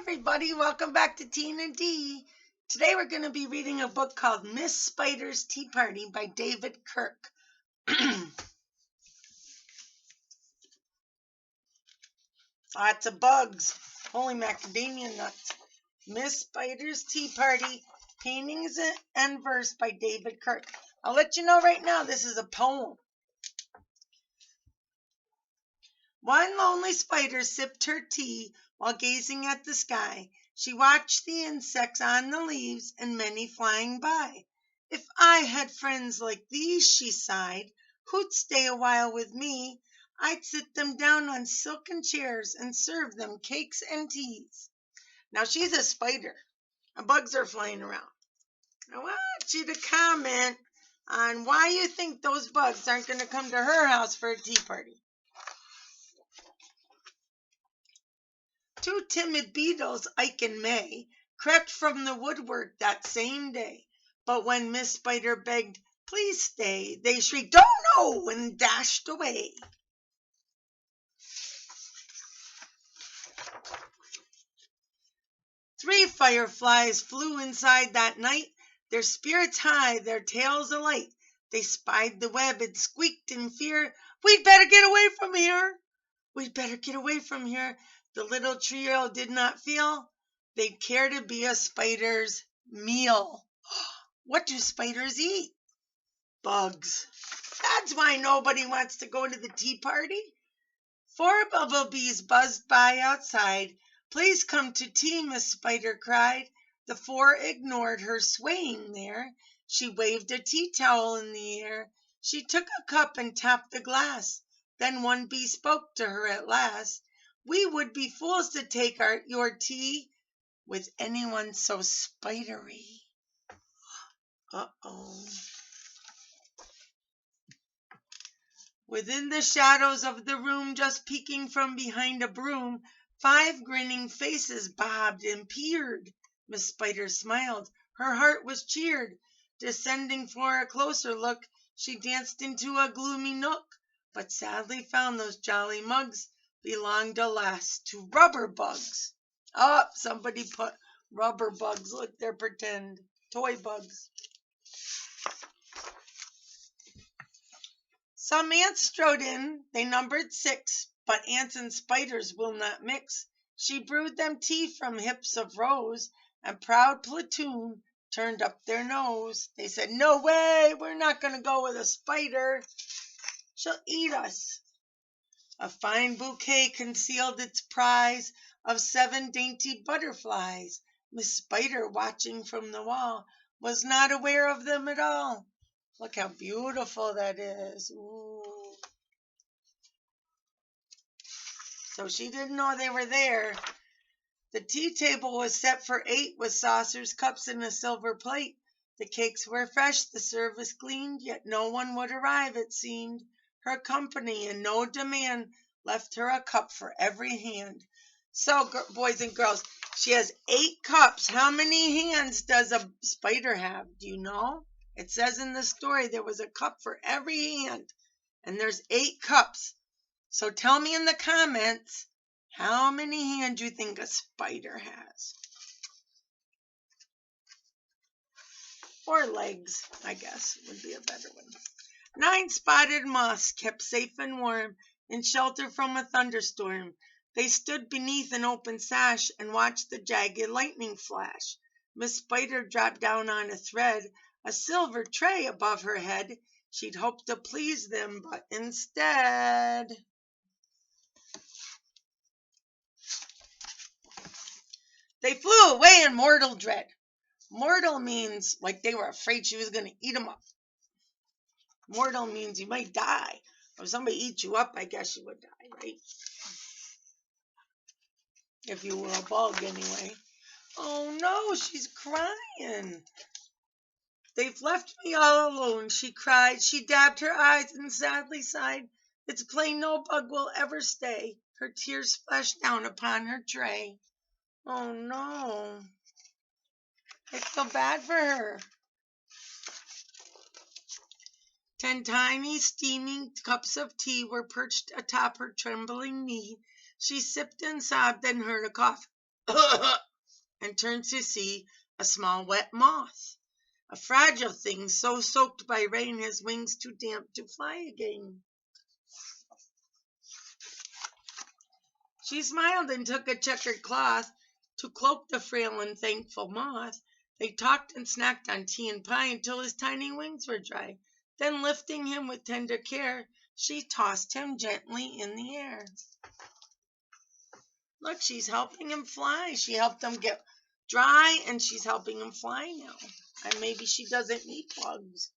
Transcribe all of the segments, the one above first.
everybody, welcome back to Tina D. Today we're going to be reading a book called Miss Spider's Tea Party by David Kirk. Lots of bugs. Holy macadamia nuts. Miss Spider's Tea Party, Paintings and Verse by David Kirk. I'll let you know right now, this is a poem. One lonely spider sipped her tea while gazing at the sky. She watched the insects on the leaves and many flying by. If I had friends like these, she sighed, who'd stay a while with me, I'd sit them down on silken chairs and serve them cakes and teas. Now she's a spider, and bugs are flying around. I want you to comment on why you think those bugs aren't going to come to her house for a tea party. Two timid beetles, Ike and May, crept from the woodwork that same day. But when Miss Spider begged, "Please stay," they shrieked, "Oh no!" and dashed away. Three fireflies flew inside that night, their spirits high, their tails alight. They spied the web and squeaked in fear, "We'd better get away from here! We'd better get away from here." The little trio did not feel they'd care to be a spider's meal. What do spiders eat? Bugs. That's why nobody wants to go to the tea party. Four bumblebees buzzed by outside. "Please come to tea," Miss Spider cried. The four ignored her swaying there. She waved a tea towel in the air. She took a cup and tapped the glass. Then one bee spoke to her at last. "We would be fools to take your tea with anyone so spidery." Uh-oh. Within the shadows of the room, just peeking from behind a broom, 5 grinning faces bobbed and peered. Miss Spider smiled. Her heart was cheered. Descending for a closer look, she danced into a gloomy nook, but sadly found those jolly mugs belonged, alas, to rubber bugs. Oh, somebody put rubber bugs. Look, they're pretend toy bugs. Some ants strode in, they numbered 6, but ants and spiders will not mix. She brewed them tea from hips of rose, and proud platoon turned up their nose. They said, "No way, we're not going to go with a spider. She'll eat us." A fine bouquet concealed its prize of 7 dainty butterflies. Miss Spider, watching from the wall, was not aware of them at all. Look how beautiful that is. Ooh. So she didn't know they were there. The tea table was set for 8 with saucers, cups, and a silver plate. The cakes were fresh, the service gleamed, yet no one would arrive, it seemed. Her company and no demand left her a cup for every hand. So, boys and girls, she has 8 cups. How many hands does a spider have? Do you know? It says in the story there was a cup for every hand, and there's 8 cups. So tell me in the comments how many hands you think a spider has. Or legs, I guess, would be a better one. 9 spotted moths kept safe and warm in shelter from a thunderstorm. They stood beneath an open sash and watched the jagged lightning flash. Miss Spider dropped down on a thread, a silver tray above her head. She'd hoped to please them, but instead... they flew away in mortal dread. Mortal means like they were afraid she was going to eat them up. Mortal means you might die. If somebody eats you up, I guess you would die, right? If you were a bug, anyway. Oh no, she's crying. "They've left me all alone," she cried. She dabbed her eyes and sadly sighed. "It's plain no bug will ever stay." Her tears splashed down upon her tray. Oh no. I feel bad for her. 10 tiny steaming cups of tea were perched atop her trembling knee. She sipped and sobbed and heard a cough. and turned to see a small wet moth, a fragile thing so soaked by rain his wings too damp to fly again. She smiled and took a checkered cloth to cloak the frail and thankful moth. They talked and snacked on tea and pie until his tiny wings were dry. Then, lifting him with tender care, she tossed him gently in the air. Look, she's helping him fly. She helped him get dry, and she's helping him fly now. And maybe she doesn't need bugs.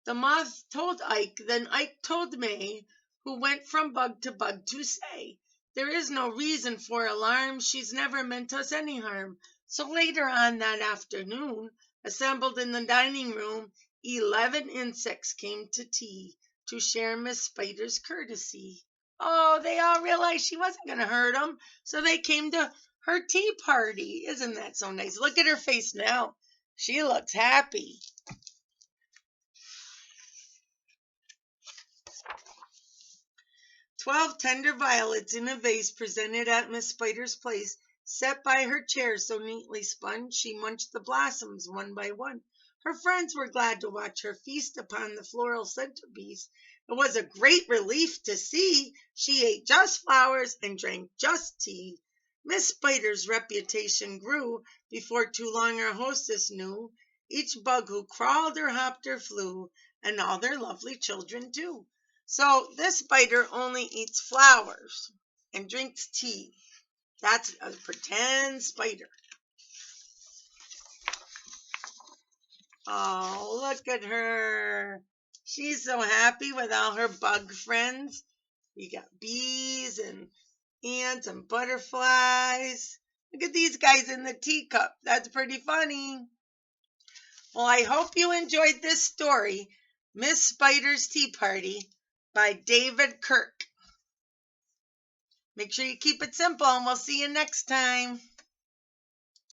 The moth told Ike, then Ike told May, who went from bug to say, there is no reason for alarm, she's never meant us any harm. So later on that afternoon, assembled in the dining room, 11 insects came to tea to share Miss Spider's courtesy. Oh, they all realized she wasn't going to hurt them, so they came to her tea party. Isn't that so nice? Look at her face now. She looks happy. 12 tender violets in a vase presented at Miss Spider's place, set by her chair so neatly spun, she munched the blossoms one by one. Her friends were glad to watch her feast upon the floral centerpiece. It was a great relief to see she ate just flowers and drank just tea. Miss Spider's reputation grew. Before too long her hostess knew each bug who crawled or hopped or flew, and all their lovely children too. So this spider only eats flowers and drinks tea. That's a pretend spider. Oh, look at her. She's so happy with all her bug friends. You got bees and ants and butterflies. Look at these guys in the teacup. That's pretty funny. Well, I hope you enjoyed this story, Miss Spider's Tea Party, by David Kirk. Make sure you keep it simple, and we'll see you next time.